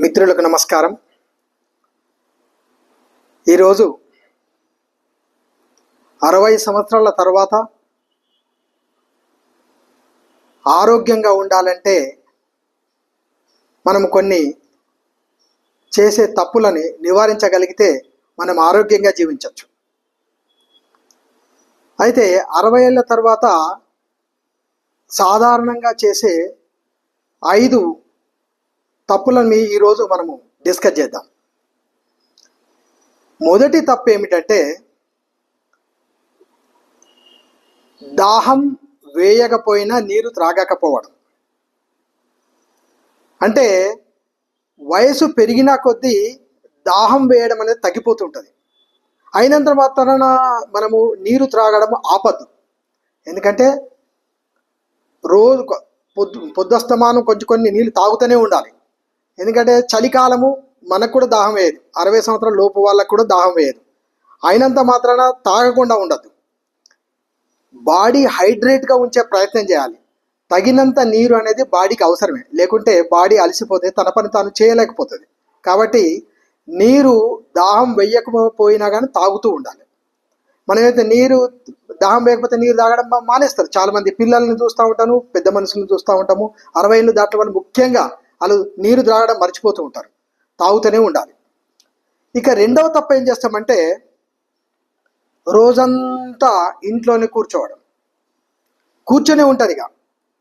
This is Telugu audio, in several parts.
మిత్రులకు నమస్కారం. ఈరోజు 60 సంవత్సరాల తర్వాత ఆరోగ్యంగా ఉండాలంటే మనం కొన్ని చేసే తప్పులని నివారించగలిగితే మనం ఆరోగ్యంగా జీవించవచ్చు. అయితే 60 ఏళ్ళ తర్వాత సాధారణంగా చేసే 5 తప్పులని ఈరోజు మనము డిస్కస్ చేద్దాం. మొదటి తప్పు ఏమిటంటే దాహం వేయకపోయినా నీరు త్రాగకపోవడం. అంటే వయసు పెరిగిన కొద్దీ దాహం వేయడం అనేది తగ్గిపోతుంటుంది. అయినంత మాత్రాన మనము నీరు త్రాగడం ఆపద్దు. ఎందుకంటే రోజు పొద్దుస్తమానం కొన్ని నీళ్ళు తాగుతూనే ఉండాలి. ఎందుకంటే చలికాలము మనకు కూడా దాహం వేయదు, 60 సంవత్సరాల లోపు వాళ్ళకు కూడా దాహం వేయదు. అయినంత మాత్రాన తాగకుండా ఉండద్దు. బాడీ హైడ్రేట్గా ఉంచే ప్రయత్నం చేయాలి. తగినంత నీరు అనేది బాడీకి అవసరమే, లేకుంటే బాడీ అలసిపోతే తన పని తాను చేయలేకపోతుంది. కాబట్టి నీరు దాహం వేయకపోయినా కానీ తాగుతూ ఉండాలి. మనమైతే దాహం వేయకపోతే నీరు తాగడం మానేస్తారు. చాలామంది పిల్లల్ని చూస్తూ ఉంటాను, పెద్ద మనుషులను చూస్తూ ఉంటాము. 60 ఏళ్ళు దాటిన వాళ్ళు ముఖ్యంగా వాళ్ళు నీరు తాగడం మర్చిపోతూ ఉంటారు. తాగుతూనే ఉండాలి. ఇక రెండవ తప్పు ఏం చేస్తామంటే రోజంతా ఇంట్లోనే కూర్చొనే ఉంటారు. ఇక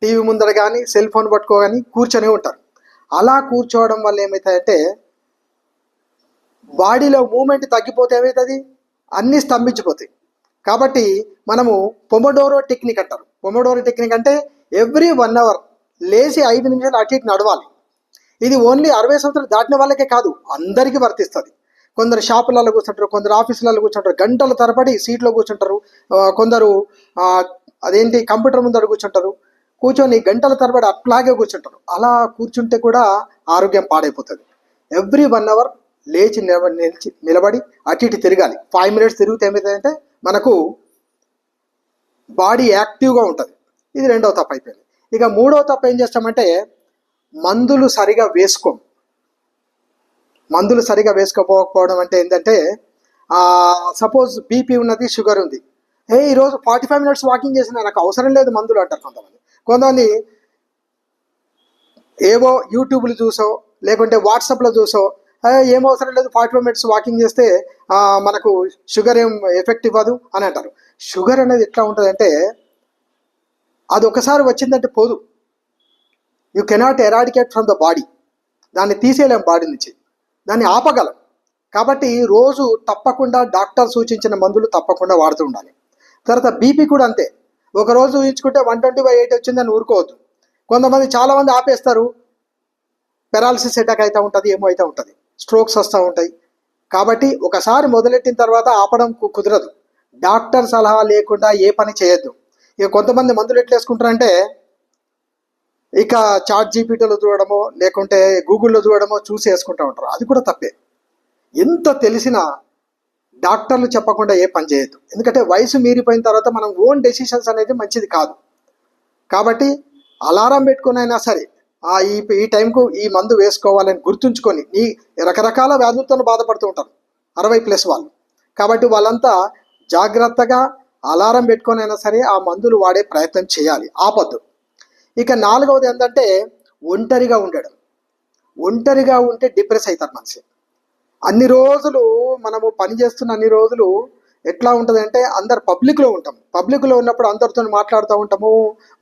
టీవీ ముందర కానీ సెల్ ఫోన్ పట్టుకోగాని కూర్చొనే ఉంటారు. అలా కూర్చోవడం వల్ల ఏమవుతాయంటే బాడీలో మూమెంట్ తగ్గిపోతే ఏమవుతుంది, అన్నీ స్తంభించిపోతాయి. కాబట్టి మనము పొమోడోరో టెక్నిక్ అంటారు. పొమోడోరో టెక్నిక్ అంటే ఎవ్రీ 1 అవర్ లేచి 5 నిమిషాలు అటు ఇటు నడవాలి. ఇది ఓన్లీ 60 సంవత్సరాలు దాటిన వాళ్ళకే కాదు, అందరికీ వర్తిస్తుంది. కొందరు షాపులలో కూర్చుంటారు, కొందరు ఆఫీసులలో కూర్చుంటారు, గంటల తరబడి సీట్లో కూర్చుంటారు. కొందరు కంప్యూటర్ ముందర కూర్చొని గంటల తరబడి అట్లాగే కూర్చుంటారు. అలా కూర్చుంటే కూడా ఆరోగ్యం పాడైపోతుంది. ఎవ్రీ 1 అవర్ లేచి నిలబడి అటు ఇటు తిరగాలి. 5 మినిట్స్ తిరిగితే ఏమవుతుందంటే మనకు బాడీ యాక్టివ్గా ఉంటుంది. ఇది రెండవ తప్పు అయిపోయింది. ఇక మూడవ తప్పు ఏం చేస్తామంటే మందులు సరిగా వేసుకోకపోవడం. అంటే ఏంటంటే సపోజ్ బీపీ ఉన్నది, షుగర్ ఉంది. ఈరోజు 45 మినిట్స్ వాకింగ్ చేసిన, నాకు అవసరం లేదు మందులు అంటారు కొంతమంది. ఏవో యూట్యూబ్లు చూసో లేకుంటే వాట్సాప్లో చూసో ఏం అవసరం లేదు, 45 మినిట్స్ వాకింగ్ చేస్తే మనకు షుగర్ ఏం ఎఫెక్ట్ ఇవ్వదు అని అంటారు. షుగర్ అనేది ఎట్లా ఉంటుందంటే అది ఒకసారి వచ్చిందంటే పోదు. You cannot eradicate from the body. దాన్ని తీసేయలేం బాడీ నుంచి, దాన్ని ఆపగలం. కాబట్టి రోజు తప్పకుండా డాక్టర్ సూచించిన మందులు తప్పకుండా వాడుతూ ఉండాలి. తర్వాత బీపీ కూడా అంతే. ఒకరోజు ఊహించుకుంటే 120/8 వచ్చిందని ఊరుకోవద్దు. చాలామంది ఆపేస్తారు. పెరాలసిస్ అటాక్ అవుతూ ఉంటుంది, ఏమో అవుతూ ఉంటుంది, స్ట్రోక్స్ వస్తూ ఉంటాయి. కాబట్టి ఒకసారి మొదలెట్టిన తర్వాత ఆపడం కుదరదు. డాక్టర్ సలహా లేకుండా ఏ పని చేయొద్దు. ఇక కొంతమంది మందులు ఎట్లా వేసుకుంటారంటే ఇక చాట్ జీపీటీలో చూడడమో లేకుంటే గూగుల్లో చూడడమో చూసి వేసుకుంటూ ఉంటారు. అది కూడా తప్పే. ఎంత తెలిసినా డాక్టర్లు చెప్పకుండా ఏ పని చేయొద్దు. ఎందుకంటే వయసు మీరిపోయిన తర్వాత మనం ఓన్ డెసిషన్స్ అనేది మంచిది కాదు. కాబట్టి అలారం పెట్టుకుని అయినా సరే ఈ టైంకు ఈ మందు వేసుకోవాలని గుర్తుంచుకొని, ఈ రకరకాల వ్యాధులతో బాధపడుతూ ఉంటారు 60+ వాళ్ళు. కాబట్టి వాళ్ళంతా జాగ్రత్తగా అలారం పెట్టుకొని అయినా సరే ఆ మందులు వాడే ప్రయత్నం చేయాలి, ఆపద్దు. ఇక 4వది ఏంటంటే ఒంటరిగా ఉండడం. ఒంటరిగా ఉంటే డిప్రెస్ అవుతారు మనిషి. అన్ని రోజులు మనము పని చేస్తున్న అన్ని రోజులు ఎట్లా ఉంటుంది అంటే అందరు పబ్లిక్లో ఉంటాము. పబ్లిక్లో ఉన్నప్పుడు అందరితో మాట్లాడుతూ ఉంటాము,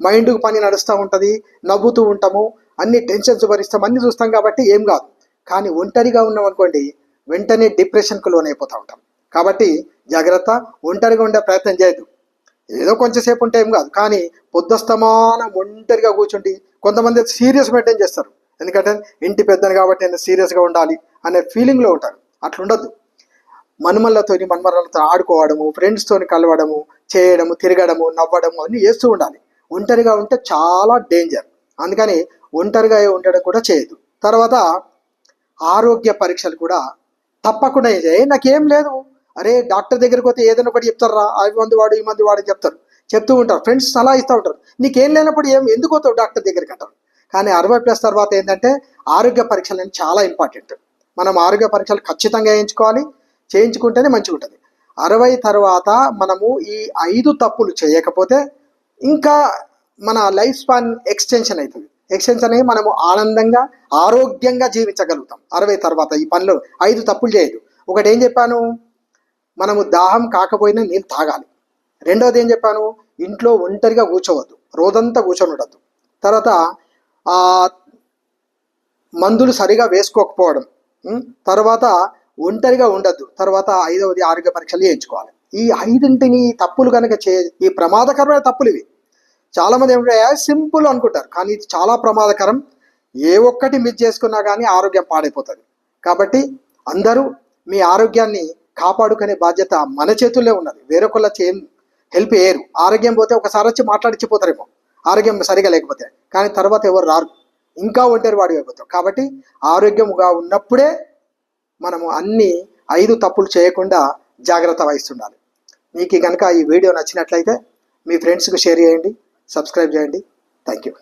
మైండ్కు పని నడుస్తూ ఉంటుంది, నవ్వుతూ ఉంటాము, అన్ని టెన్షన్స్ భరిస్తాం, అన్ని చూస్తాం. కాబట్టి ఏం కాదు. కానీ ఒంటరిగా ఉన్నాం అనుకోండి, వెంటనే డిప్రెషన్కు లోనైపోతూ ఉంటాం. కాబట్టి జాగ్రత్త, ఒంటరిగా ఉండే ప్రయత్నం చేయొద్దు. ఏదో కొంచెంసేపు ఉంటే ఏం కాదు, కానీ పొద్దుస్తమానం ఒంటరిగా కూర్చుండి కొంతమంది సీరియస్ మెయింటైన్ చేస్తారు. ఎందుకంటే ఇంటి పెద్దను కాబట్టి నేను సీరియస్గా ఉండాలి అనే ఫీలింగ్లో ఉంటారు. అట్లుండద్దు. మన్మరాలతో ఆడుకోవడము, ఫ్రెండ్స్తో కలవడము, చేయడము, తిరగడము, నవ్వడము అన్నీ చేస్తూ ఉండాలి. ఒంటరిగా ఉంటే చాలా డేంజర్. అందుకని ఒంటరిగా ఉండడం కూడా చేయదు. తర్వాత ఆరోగ్య పరీక్షలు కూడా తప్పకుండా నాకేం లేదు, అరే డాక్టర్ దగ్గరికి పోతే ఏదైనా ఒకటి చెప్తారా, అవి మందు వాడు ఈ మందు వాడు చెప్తూ ఉంటారు. ఫ్రెండ్స్ సలహా ఇస్తూ ఉంటారు. నీకేం లేనప్పుడు ఎందుకు పోతావు డాక్టర్ దగ్గరికి అంటారు. కానీ 60+ తర్వాత ఏంటంటే ఆరోగ్య పరీక్షలు అనేది చాలా ఇంపార్టెంట్. మనం ఆరోగ్య పరీక్షలు ఖచ్చితంగా చేయించుకుంటేనే మంచిగా ఉంటుంది. 60 తర్వాత మనము ఈ 5 తప్పులు చేయకపోతే ఇంకా మన లైఫ్ స్పాన్ ఎక్స్టెన్షన్ అవుతుంది. ఎక్స్టెన్షన్ అయ్యి మనము ఆనందంగా ఆరోగ్యంగా జీవించగలుగుతాం 60 తర్వాత. ఈ పనులు 5 తప్పులు చేయదు. ఒకటి ఏం చెప్పాను, మనము దాహం కాకపోయినా నీళ్ళు తాగాలి. రెండవది ఏం చెప్పాను, ఇంట్లో ఒంటరిగా కూర్చోవద్దు, రోజంతా కూర్చొని ఉండద్దు. తర్వాత మందులు సరిగా వేసుకోకపోవడం, తర్వాత ఒంటరిగా ఉండద్దు. తర్వాత 5వది ఆరోగ్య పరీక్షలు చేయించుకోవాలి. ఈ 5 తప్పులు కనుక ఈ ప్రమాదకరమైన తప్పులు ఇవి. చాలామంది ఏమిటంటే సింపుల్ అనుకుంటారు, కానీ ఇది చాలా ప్రమాదకరం. ఏ ఒక్కటి మిస్ చేసుకున్నా కానీ ఆరోగ్యం పాడైపోతుంది. కాబట్టి అందరూ మీ ఆరోగ్యాన్ని కాపాడుకునే బాధ్యత మన చేతుల్లో ఉన్నది. వేరొకళ్ళ హెల్ప్ చేయరు. ఆరోగ్యం పోతే ఒకసారి వచ్చి మాట్లాడిచ్చిపోతారేమో ఆరోగ్యం సరిగా లేకపోతే, కానీ తర్వాత ఎవరు రారు, ఇంకా ఒంటరి వాడి అయిపోతాం. కాబట్టి ఆరోగ్యంగా ఉన్నప్పుడే మనము అన్ని 5 తప్పులు చేయకుండా జాగ్రత్త వహిస్తుండాలి. మీకు కనుక ఈ వీడియో నచ్చినట్లయితే మీ ఫ్రెండ్స్కి షేర్ చేయండి, సబ్స్క్రైబ్ చేయండి. Thank you.